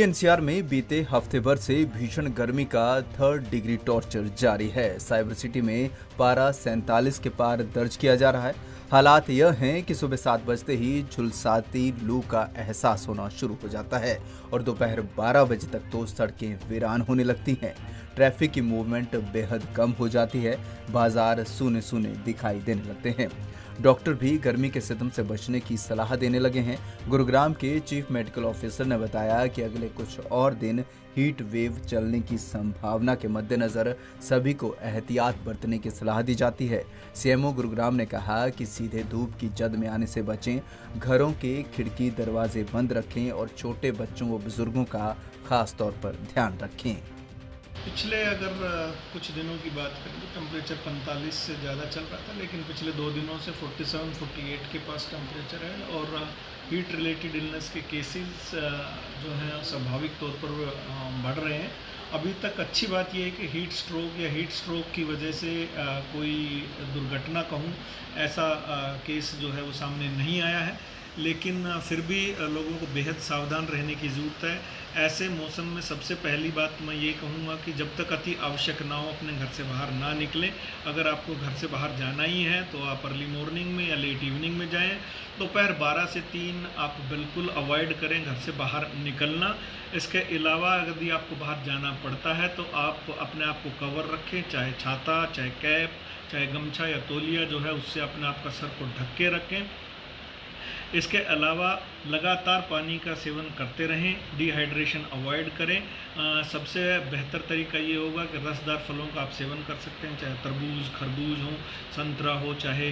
NCR में बीते हफ्ते भर से भीषण गर्मी का 3rd डिग्री टॉर्चर जारी है। साइबर सिटी में पारा 47 के पार दर्ज किया जा रहा है। हालात यह हैं कि सुबह 7 बजते ही झुलसाती लू का एहसास होना शुरू हो जाता है और दोपहर 12 बजे तक तो सड़कें वीरान होने लगती हैं। ट्रैफिक की मूवमेंट बेहद कम हो जाती है। बाजार सूने सूने दिखाई देने लगते हैं। डॉक्टर भी गर्मी के सितम से बचने की सलाह देने लगे हैं। गुरुग्राम के चीफ मेडिकल ऑफिसर ने बताया कि अगले कुछ और दिन हीट वेव चलने की संभावना के मद्देनजर सभी को एहतियात बरतने की सलाह दी जाती है। सीएमओ गुरुग्राम ने कहा कि सीधे धूप की जद में आने से बचें, घरों के खिड़की दरवाजे बंद रखें और छोटे बच्चों व बुजुर्गों का खास तौर पर ध्यान रखें। पिछले अगर कुछ दिनों की बात करें तो टेम्परेचर 45 से ज़्यादा चल रहा था, लेकिन पिछले 2 दिनों से 47-48 के पास टेम्परेचर है और हीट रिलेटेड इलनेस के केसेस जो हैं स्वाभाविक तौर पर बढ़ रहे हैं। अभी तक अच्छी बात यह है कि हीट स्ट्रोक या हीट स्ट्रोक की वजह से कोई दुर्घटना कहूँ ऐसा केस जो है वो सामने नहीं आया है, लेकिन फिर भी लोगों को बेहद सावधान रहने की ज़रूरत है। ऐसे मौसम में सबसे पहली बात मैं ये कहूँगा कि जब तक अति आवश्यक ना हो अपने घर से बाहर ना निकलें। अगर आपको घर से बाहर जाना ही है तो आप अर्ली मॉर्निंग में या लेट इवनिंग में जाएं। दोपहर 12 से 3 आप बिल्कुल अवॉइड करें घर से बाहर निकलना। इसके अलावा यदि आपको बाहर जाना पड़ता है तो आप अपने आप को कवर रखें, चाहे छाता, चाहे कैप, चाहे गमछा या तौलिया जो है उससे अपने आप का सर को ढक के रखें। इसके अलावा लगातार पानी का सेवन करते रहें, डिहाइड्रेशन अवॉइड करें। सबसे बेहतर तरीका ये होगा कि रसदार फलों का आप सेवन कर सकते हैं, चाहे तरबूज, खरबूज हो, संतरा हो, चाहे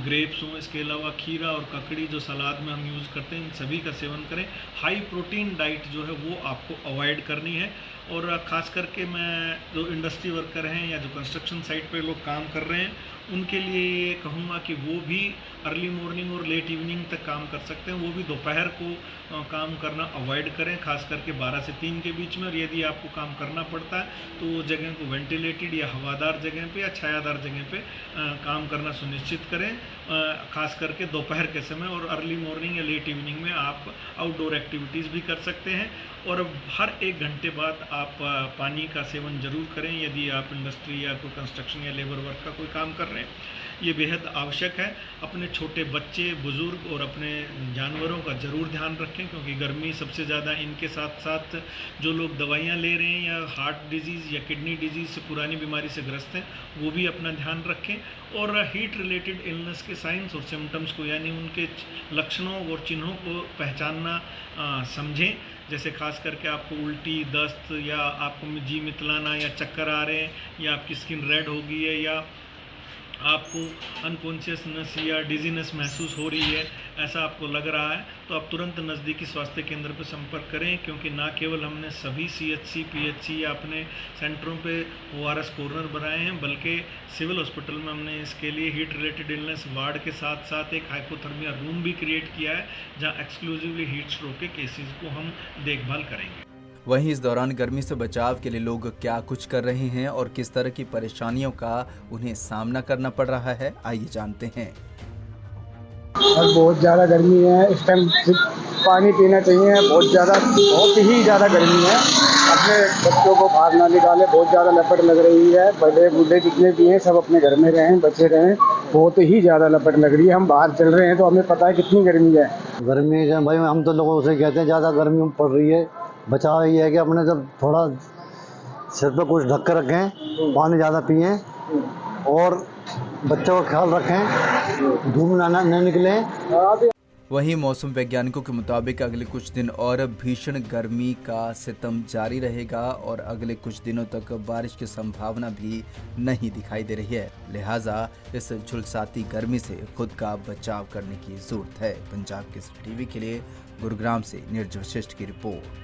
ग्रेप्स हो। इसके अलावा खीरा और ककड़ी जो सलाद में हम यूज़ करते हैं, इन सभी का सेवन करें। हाई प्रोटीन डाइट जो है वो आपको अवॉइड करनी है। और ख़ास करके मैं जो इंडस्ट्री वर्कर हैं या जो कंस्ट्रक्शन साइट पे लोग काम कर रहे हैं उनके लिए कहूँगा कि वो भी अर्ली मॉर्निंग और लेट इवनिंग तक काम कर सकते हैं। वो भी दोपहर को काम करना अवॉइड करें, खास करके 12 से 3 के बीच में। और यदि आपको काम करना पड़ता है तो वो जगह को वेंटिलेटेड या हवादार जगह पे या छायादार जगह पे काम करना सुनिश्चित करें, खास करके दोपहर के समय। और अर्ली मॉर्निंग या लेट इवनिंग में आप आउटडोर एक्टिविटीज़ भी कर सकते हैं। और हर 1 घंटे बाद आप पानी का सेवन जरूर करें यदि आप इंडस्ट्री या कोई कंस्ट्रक्शन या लेबर वर्क का कोई काम कर रहे हैं। ये बेहद आवश्यक है। अपने छोटे बच्चे, बुज़ुर्ग और अपने जानवरों का ज़रूर ध्यान रखें, क्योंकि गर्मी सबसे ज़्यादा इनके साथ साथ जो लोग दवाइयाँ ले रहे हैं या हार्ट डिजीज़ या किडनी डिजीज़ से पुरानी बीमारी से ग्रस्त हैं वो भी अपना ध्यान रखें। और हीट रिलेटेड इलनेस के साइंस और सिम्टम्स को यानी उनके लक्षणों और चिन्हों को पहचानना समझें। जैसे खास करके आपको उल्टी, दस्त या आपको जी मितलाना या चक्कर आ रहे हैं या आपकी स्किन रेड हो गई है या आपको अनकॉन्शियसनेस या डिजीनेस महसूस हो रही है, ऐसा आपको लग रहा है, तो आप तुरंत नज़दीकी स्वास्थ्य केंद्र पर संपर्क करें। क्योंकि ना केवल हमने सभी CHC, PHC या अपने सेंटरों पे ORS कॉर्नर बनाए हैं, बल्कि सिविल हॉस्पिटल में हमने इसके लिए हीट रिलेटेड इलनेस वार्ड के साथ साथ एक हाइपोथर्मिया रूम भी क्रिएट किया है, जहाँ एक्सक्लूसिवली हीट स्ट्रोक के केसेस को हम देखभाल करेंगे। वहीं इस दौरान गर्मी से बचाव के लिए लोग क्या कुछ कर रहे हैं और किस तरह की परेशानियों का उन्हें सामना करना पड़ रहा है, आइए जानते हैं। बहुत ज़्यादा गर्मी है, इस टाइम पानी पीना चाहिए। बहुत ही ज़्यादा गर्मी है। अपने बच्चों को बाहर ना निकालें, बहुत ज़्यादा लपट लग रही है। बड़े बूढ़े जितने भी हैं सब अपने घर में रहें, बचे रहें। बहुत ही ज़्यादा लपट लग रही है। हम बाहर चल रहे हैं तो हमें पता है कितनी गर्मी है। गर्मी भाई हम तो लोगों से कहते हैं ज़्यादा गर्मी पड़ रही है, बचाव ये है कि अपने जब थोड़ा सिर पे कुछ ढक कर रखें, पानी ज़्यादा पिएं और बच्चों का ख्याल रखें, धूप न निकलें। वहीं मौसम वैज्ञानिकों के मुताबिक अगले कुछ दिन और भीषण गर्मी का सितम जारी रहेगा और अगले कुछ दिनों तक बारिश की संभावना भी नहीं दिखाई दे रही है। लिहाजा इस झुलसाती गर्मी से खुद का बचाव करने की जरूरत है। पंजाब केसरी टीवी के लिए गुरुग्राम से नीरज वशिष्ठ की रिपोर्ट।